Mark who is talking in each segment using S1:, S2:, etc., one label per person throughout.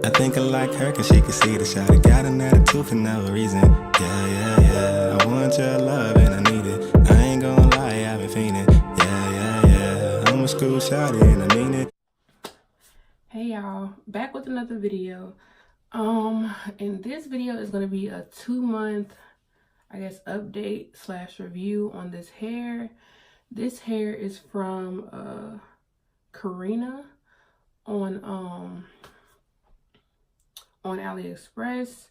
S1: I think I like her cause she can see the shot. I got an attitude for no reason. Yeah. I want your love and I need it. I ain't gonna lie, I've been fiending. Yeah. I'm a school shawty and I mean it.
S2: Hey y'all, back with another video. And this video is gonna be a 2-month, I guess, update / review on this hair. This hair is from Carina on AliExpress.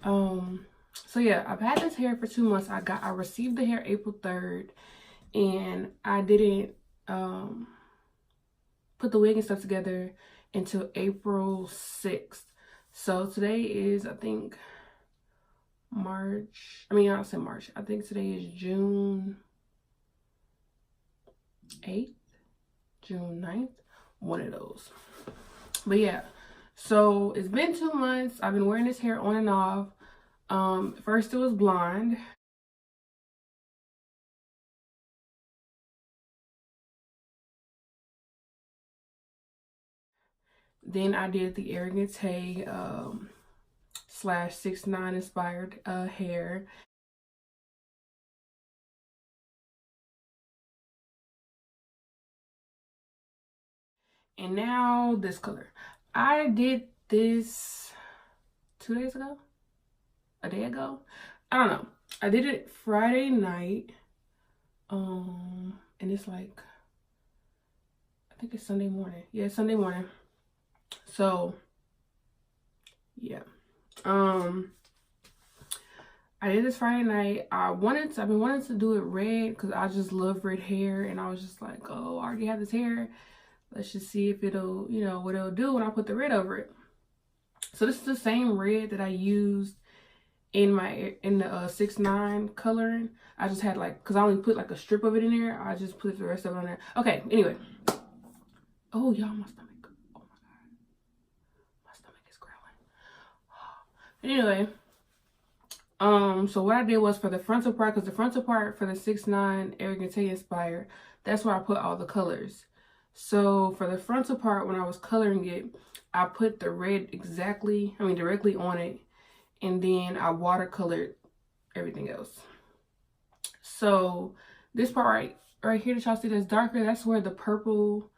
S2: So yeah, I've had this hair for 2 months. I received the hair April 3rd, and I didn't put the wig and stuff together until April 6th. So today is, I think, March. I mean, I'll say March. I think today is June 8th, June 9th, one of those. But yeah, so it's been 2 months. I've been wearing this hair on and off. First it was blonde. Then I did the Arrogant Tae / 6ix9ine inspired hair. And now this color. I did this 2 days ago? A day ago? I don't know. I did it Friday night. And it's like, I think it's Sunday morning. Yeah, Sunday morning. So yeah. I did this Friday night. I've been wanting to do it red because I just love red hair, and I was just like, oh, I already have this hair. Let's just see if it'll, what it'll do when I put the red over it. So this is the same red that I used in the 6ix9ine coloring. I just had because I only put like a strip of it in there. I just put the rest of it on there. Okay, anyway. Oh, y'all, my stomach. Oh my God. My stomach is growling. Anyway. So what I did was for the frontal part, because the frontal part for the 6ix9ine Arrogant Tae inspired, that's where I put all the colors. So for the frontal part, when I was coloring it, I put the red directly on it, and then I watercolored everything else. So this part right here that y'all see that's darker, that's where the purple,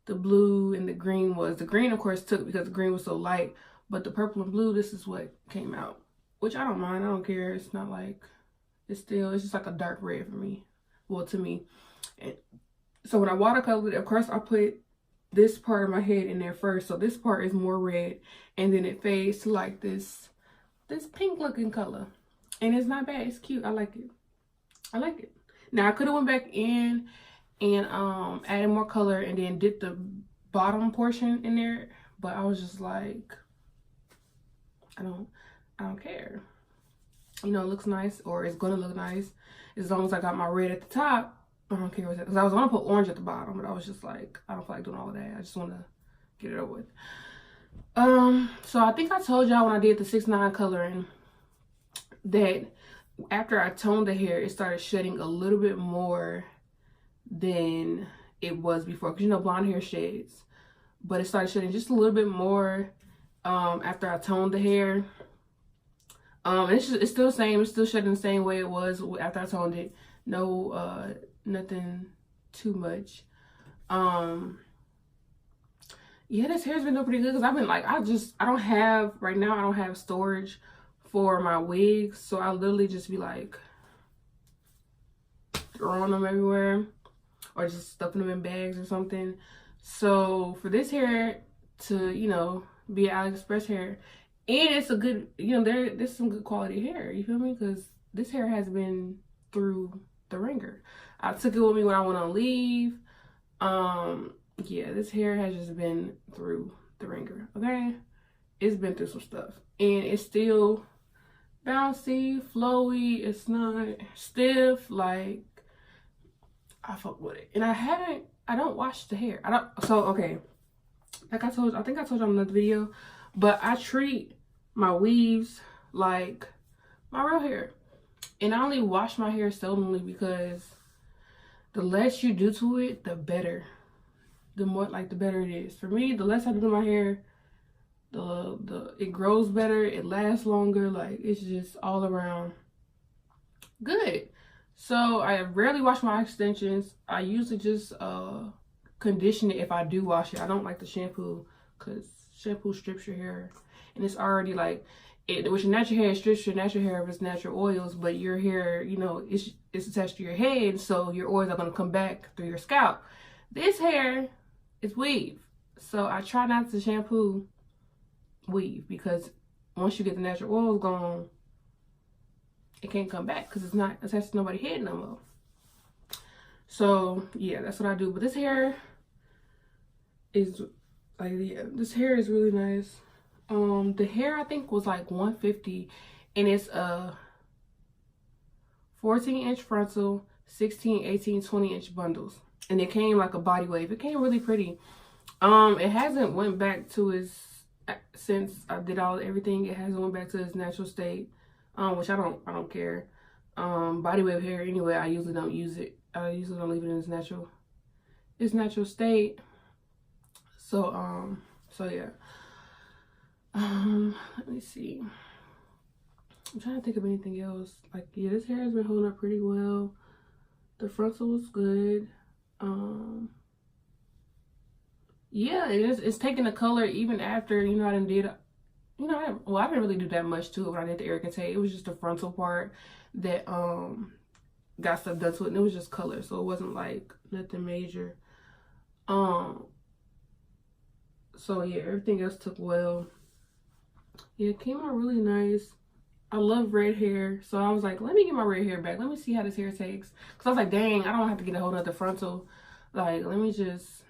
S2: the blue, and the green was. The green, of course, took because the green was so light, but the purple and blue, this is what came out. Which I don't mind. I don't care. It's not like, it's just like a dark red for me. Well, to me. And so when I watercolored it, of course, I put this part of my head in there first. So this part is more red. And then it fades to like this pink looking color. And it's not bad. It's cute. I like it. I like it. Now, I could have went back in and added more color and then did the bottom portion in there. But I was just like, I don't care. It looks nice, or it's gonna look nice as long as I got my red at the top. I don't care what that, because I was gonna put orange at the bottom, but I was just like, I don't feel like doing all of that. I just want to get it over with. So I think I told y'all when I did the 6ix9ine coloring that after I toned the hair, it started shedding a little bit more than it was before, because blonde hair shades, but it started shedding just a little bit more after I toned the hair. It's still the same. It's still shedding the same way it was after I toned it. No, nothing too much. Yeah, this hair's been doing pretty good because I've been like, I don't have storage for my wigs, so I literally just be like throwing them everywhere or just stuffing them in bags or something. So for this hair to, be an AliExpress hair, and it's a good, there's some good quality hair, you feel me? Because this hair has been through the ringer. I took it with me when I went on leave. Yeah, this hair has just been through the ringer, okay? It's been through some stuff. And it's still bouncy, flowy. It's not stiff. Like, I fuck with it. And I don't wash the hair. Okay. Like I think I told you on another video, but I treat my weaves like my real hair. And I only wash my hair seldomly because the less you do to it, the better. The more, the better it is. For me, the less I do to my hair, it grows better, it lasts longer. Like, it's just all around good. So I rarely wash my extensions. I usually just condition it if I do wash it. I don't like the shampoo because shampoo strips your hair, and it's already like with your natural hair, it strips your natural hair of its natural oils, but your hair, you know, it's attached to your head, so your oils are going to come back through your scalp. This hair is weave, so I try not to shampoo weave, because once you get the natural oils gone, it can't come back because it's not attached to nobody's head no more. So yeah, that's what I do. But this hair is like, yeah, this hair is really nice. The hair I think was like $150, and it's a 14-inch frontal, 16, 18, 20-inch bundles, and it came like a body wave. It came really pretty. It hasn't went back to its, since I did everything, it hasn't went back to its natural state, which I don't care. Body wave hair anyway, I usually don't use it. I usually don't leave it in its natural state. So so yeah. Let me see. I'm trying to think of anything else. Like, yeah, this hair has been holding up pretty well. The frontal was good. Yeah, it's taking the color even after, you know, I didn't I didn't really do that much to it when I did the Arrogant Tae. It was just the frontal part that got stuff done to it, and it was just color, so it wasn't like nothing major. So yeah, everything else took well. Yeah, it came out really nice. I love red hair, so I was like, let me get my red hair back. Let me see how this hair takes. Because I was like, dang, I don't have to get a whole nother frontal. Like, let me just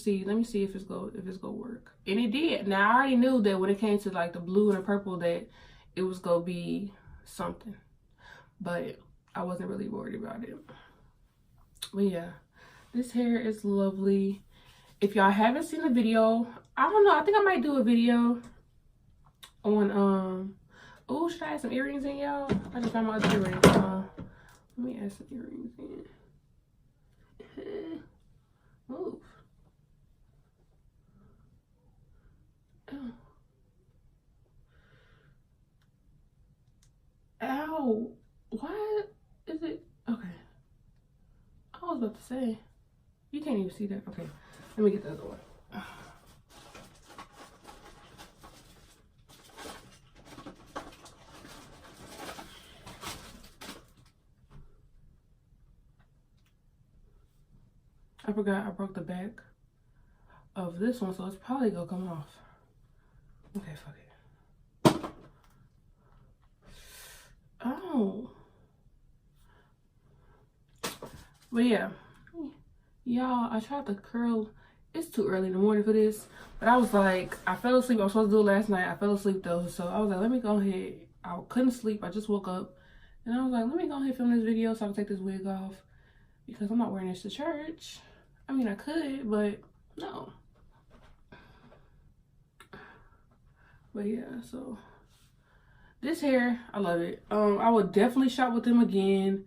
S2: see. Let me see if it's gonna work. And it did. Now, I already knew that when it came to like the blue and the purple that it was gonna be something. But I wasn't really worried about it. But yeah, this hair is lovely. If y'all haven't seen the video, I don't know, I think I might do a video on oh, should I add some earrings in, y'all? I just found my other earrings. Let me add some earrings in. Move. Oh. Ow. What is it? Okay. I was about to say, you can't even see that. Okay, let me get the other one. I forgot I broke the back of this one, so it's probably gonna come off. Okay, fuck it. Oh. But yeah, y'all, I tried to curl. It's too early in the morning for this, but I was like, I fell asleep. I was supposed to do it last night. I fell asleep though, so I was like, let me go ahead. I couldn't sleep. I just woke up, and I was like, let me go ahead and film this video so I can take this wig off, because I'm not wearing this to church. I mean, I could, but no. But yeah, so this hair, I love it. I would definitely shop with them again.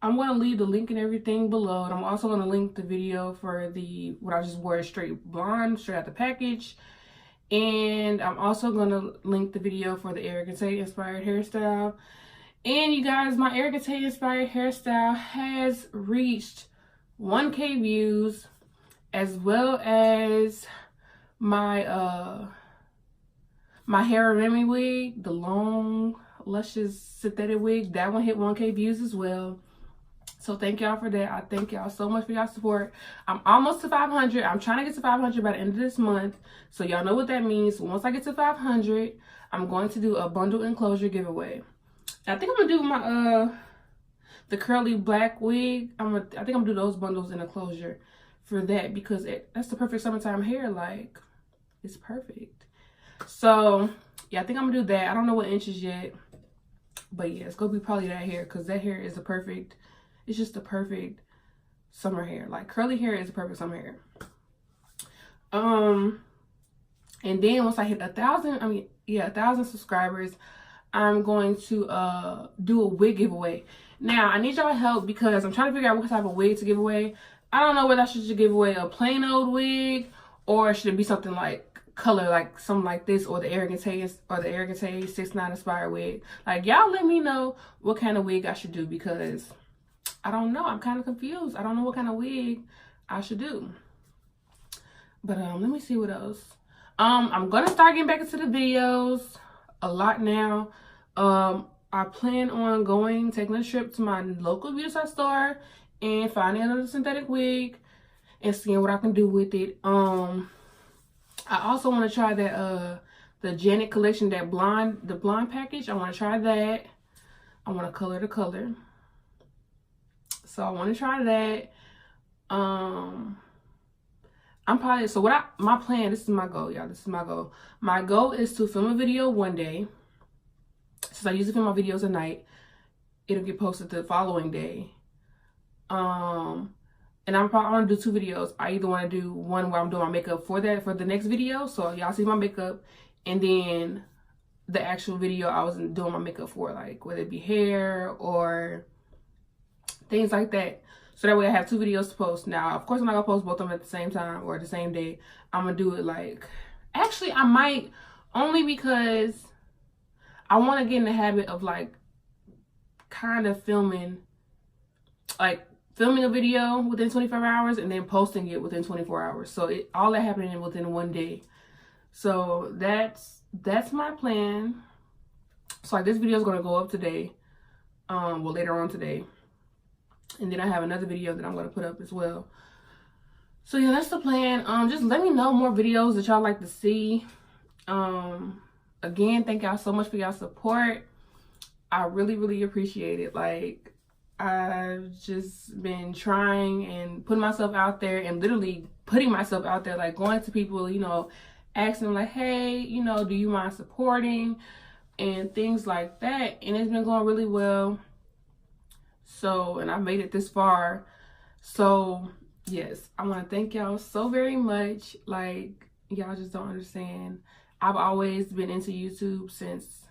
S2: I'm going to leave the link and everything below, and I'm also going to link the video for what I just wore straight blonde, straight out the package. And I'm also going to link the video for the Arrogant Tae inspired hairstyle. And you guys, my Arrogant Tae inspired hairstyle has reached 1K views, as well as my my hair Remy wig, the long luscious synthetic wig, that one hit 1K views as well. So thank y'all for that. I thank y'all so much for y'all support. I'm almost to 500. I'm trying to get to 500 by the end of this month, so y'all know what that means. Once I get to 500, I'm going to do a bundle enclosure giveaway. I think I'm gonna do my the curly black wig. I think I'm gonna do those bundles in a closure for that, because that's the perfect summertime hair. Like, it's perfect. So yeah, I think I'm gonna do that. I don't know what inches yet, but yeah, it's gonna be probably that hair, because that hair is a perfect, it's just the perfect summer hair. Like, curly hair is a perfect summer hair. And then once I hit 1,000 subscribers, I'm going to do a wig giveaway. Now, I need y'all help, because I'm trying to figure out what type of wig to give away. I don't know whether I should give away a plain old wig, or should it be something like color, like something like this, or the Arrogant Tae or the Arrogant Tae 6ix9ine inspired wig. Like, y'all let me know what kind of wig I should do, because I don't know. I'm kind of confused. I don't know what kind of wig I should do. But let me see what else. I'm gonna start getting back into the videos a lot now. I plan on taking a trip to my local beauty supply store and finding another synthetic wig and seeing what I can do with it. I also want to try that the Janet collection, the blonde package. I want to try that. I want to color the color. So I want to try that. My plan, this is my goal, y'all. This is my goal. My goal is to film a video one day. Since I usually film my videos at night, it'll get posted the following day. And I'm probably want to do 2 videos. I either want to do one where I'm doing my makeup for the next video, so y'all see my makeup, and then the actual video I was doing my makeup for, like whether it be hair or things like that. So that way I have 2 videos to post. Now, of course, I'm not gonna post both of them at the same time or the same day. I'm gonna do it like, actually I might, only because I want to get in the habit of like kind of filming a video within 24 hours and then posting it within 24 hours. So all that happening within one day. So that's my plan. So like this video is going to go up today. Well, later on today. And then I have another video that I'm going to put up as well. So yeah, that's the plan. Just let me know more videos that y'all like to see. Again, thank y'all so much for y'all support. I really, really appreciate it. Like, I've just been trying and putting myself out there, and literally putting myself out there, like going to people, you know, asking them like, hey, you know, do you mind supporting and things like that. And it's been going really well. So, and I've made it this far. So yes, I want to thank y'all so very much. Like, y'all just don't understand. I've always been into YouTube since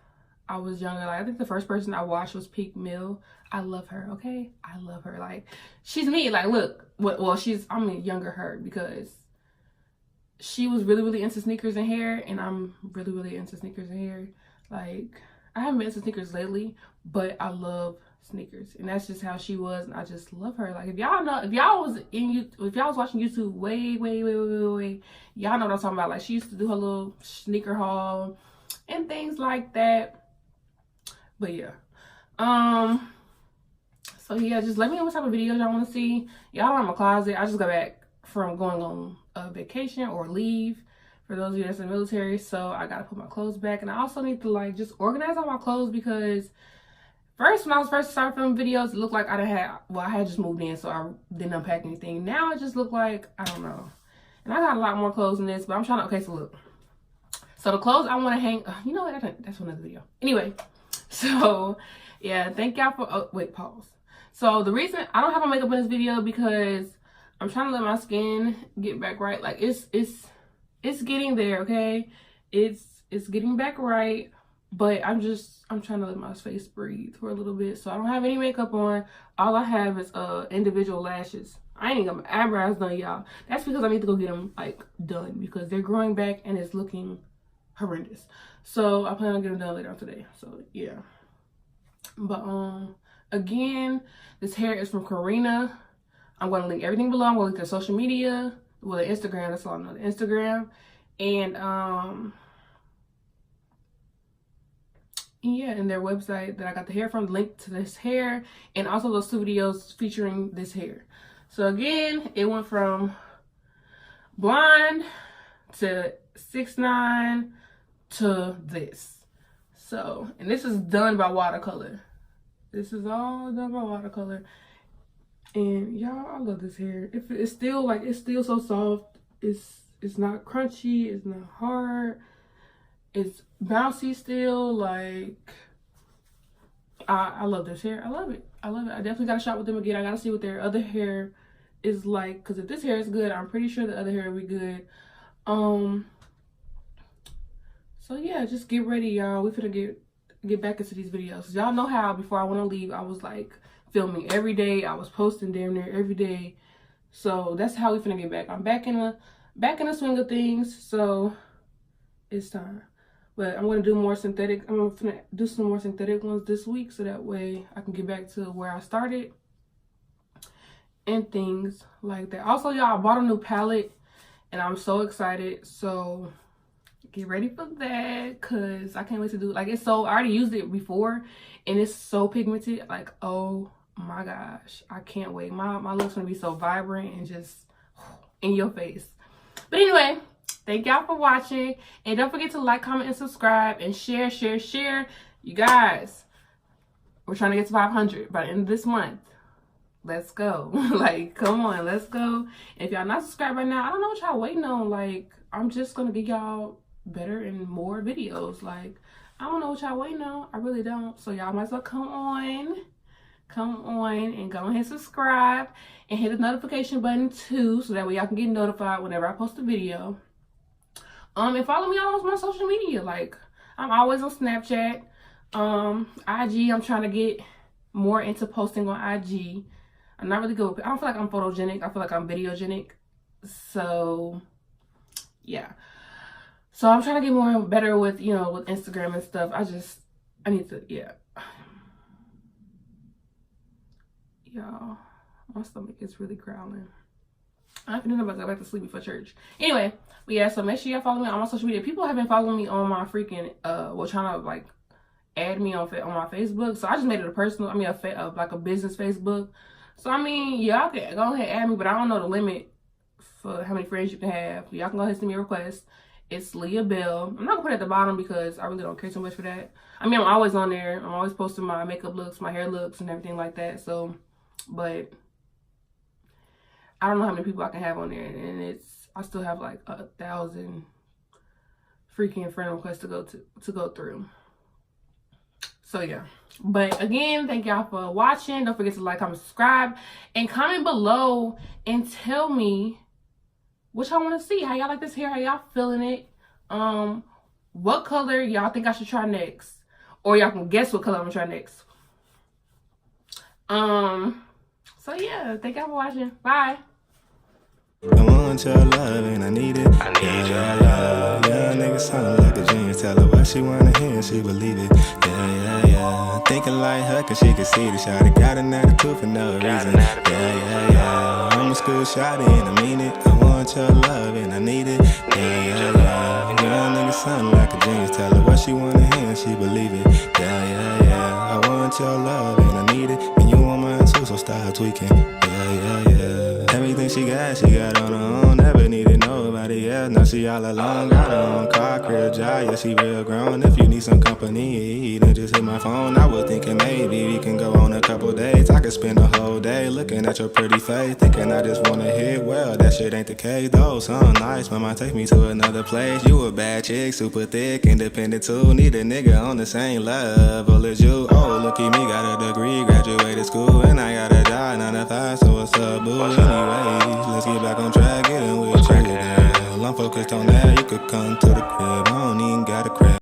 S2: I was younger. Like, I think the first person I watched was Peak Mill. I love her, okay? I love her. Like, she's me. Like, look, well, I'm a younger her, because she was really, really into sneakers and hair, and I'm really, really into sneakers and hair. Like, I haven't been into sneakers lately, but I love sneakers, and that's just how she was, and I just love her. Like, if y'all was watching YouTube way, y'all know what I'm talking about. Like, she used to do her little sneaker haul and things like that. But yeah, so yeah, just let me know what type of videos y'all want to see. Y'all are in my closet. I just got back from going on a vacation or leave, for those of you that's in the military. So I gotta put my clothes back, and I also need to like just organize all my clothes, because when I was first started filming videos, it looked like I had just moved in, so I didn't unpack anything. Now it just looked like, I don't know. And I got a lot more clothes in this, but I'm trying to, okay, so look. So the clothes I want to hang, you know what, that's another video. Anyway, so yeah, thank y'all for, oh, wait, pause. So the reason I don't have my makeup in this video, because I'm trying to let my skin get back right. Like, it's getting there, okay? It's getting back right. But I'm trying to let my face breathe for a little bit. So I don't have any makeup on. All I have is individual lashes. I ain't got my eyebrows done, y'all. That's because I need to go get them like done, because they're growing back and it's looking horrendous. So I plan on getting them done later on today. So yeah. But again, this hair is from Carina. I'm gonna link everything below. I'm gonna link their social media, well, their Instagram. That's all I know, the Instagram, and yeah, and their website that I got the hair from, linked to this hair, and also those 2 videos featuring this hair. So again, it went from blonde to 6ix9ine to this. So, and this is done by watercolor. This is all done by watercolor. And y'all, I love this hair. It's still like, it's still so soft. It's not crunchy. It's not hard. It's bouncy still. Like, I love this hair. I love it. I love it. I definitely gotta shop with them again. I gotta see what their other hair is like, because if this hair is good, I'm pretty sure the other hair will be good. So yeah, just get ready, y'all. We finna get back into these videos. Y'all know how before I went to leave, I was like filming every day. I was posting damn near every day. So that's how we finna get back. I'm back in the swing of things. So it's time. But I'm gonna do more synthetic. I'm gonna do some more synthetic ones this week, so that way I can get back to where I started and things like that. Also, y'all, I bought a new palette and I'm so excited. So get ready for that, cause I can't wait to do it. Like, it's so, I already used it before and it's so pigmented. Like, oh my gosh, I can't wait. My look's gonna be so vibrant and just in your face. But anyway, thank y'all for watching, and don't forget to like, comment, and subscribe, and share. You guys, we're trying to get to 500 by the end of this month. Let's go. Like, come on, let's go. If y'all not subscribed right now, I don't know what y'all waiting on. Like, I'm just gonna give y'all better and more videos. Like, I don't know what y'all waiting on. I really don't. So y'all might as well come on and go ahead and subscribe and hit the notification button too, so that way y'all can get notified whenever I post a video. And follow me on my social media. Like, I'm always on Snapchat, IG. I'm trying to get more into posting on IG. I'm not really good. I don't feel like I'm photogenic. I feel like I'm videogenic. So yeah. So I'm trying to get better with, you know, with Instagram and stuff. I need to, yeah. Y'all, my stomach is really growling. I think I'm about to go back to sleep before church. Anyway, but yeah, so make sure y'all follow me on my social media. People have been following me on my freaking, trying to like add me on my Facebook. So I just made it a personal, like a business Facebook. So I mean, y'all can go ahead and add me, but I don't know the limit for how many friends you can have. Y'all can go ahead and send me a request. It's Liyahb. I'm not gonna put it at the bottom because I really don't care too much for that. I mean, I'm always on there. I'm always posting my makeup looks, my hair looks, and everything like that. But I don't know how many people I can have on there, and I still have like 1,000 freaking friend requests to go through. So yeah, but again, thank y'all for watching. Don't forget to like, comment, subscribe, and comment below and tell me what y'all want to see. How y'all like this hair? How y'all feeling it? What color y'all think I should try next, or y'all can guess what color I'm gonna try next. So yeah, thank y'all for watching. Bye.
S1: I want your love and I need it. Yeah. Young nigga sound like a genius. Tell her what she wanna hear and she believe it. Yeah. Thinking like her cause she can see the shawty. Got an attitude for no reason. Yeah. I'm a school shawty and I mean it. I want your love and I need it. Yeah. Young nigga sound like a genius. Tell her what she wanna hear and she believe it. Yeah. I want your love and I need it. And you want mine too, so stop tweaking. Yeah. Everything she got on her own. Never needed nobody else. Now she all alone. Got her own car, crib, job. Yeah, she real grown. If you need some company, then just hit my phone. I was thinking maybe we can go on a couple dates. I could spend the whole day looking at your pretty face, thinking I just wanna hit. Well, that shit ain't the case though. Some nice, but might take me to another place. You a bad chick, super thick, independent too. Need a nigga on the same level as you. Oh, look at me, got a degree, graduated school, and I got a job, 9 to 5. So what's up, boo? Anyways, let's get back on track, getting with you. I'm focused on that. You could come to the crib. I don't even got a crib.